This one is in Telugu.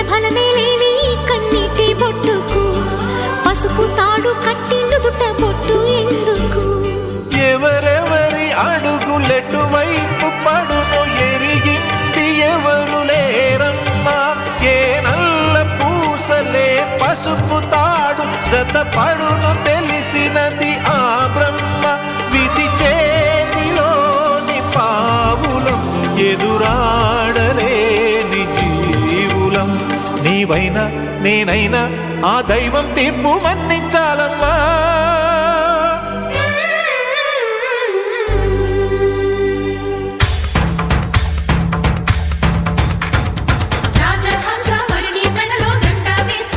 ఫలమే లేని కన్నీటి బొట్టుకు పసుపు తాడు కట్టి నుదుట బొట్టు ఎందుకు? ఎవరెవరి అడుగులెటువైపు పడునో ఎరిగింది ఎవరు లేరమ్మా. ఏ నల్ల పూసలే పసుపు తాడు జత పడును తెలిసినది ఆ బ్రహ్మ. విధి చేతిలోని పావులం ఎదురాడలేని జీవులం. నీవైనా నేనైనా ఆ దైవం తీర్పు మన్నించాలమ్మా.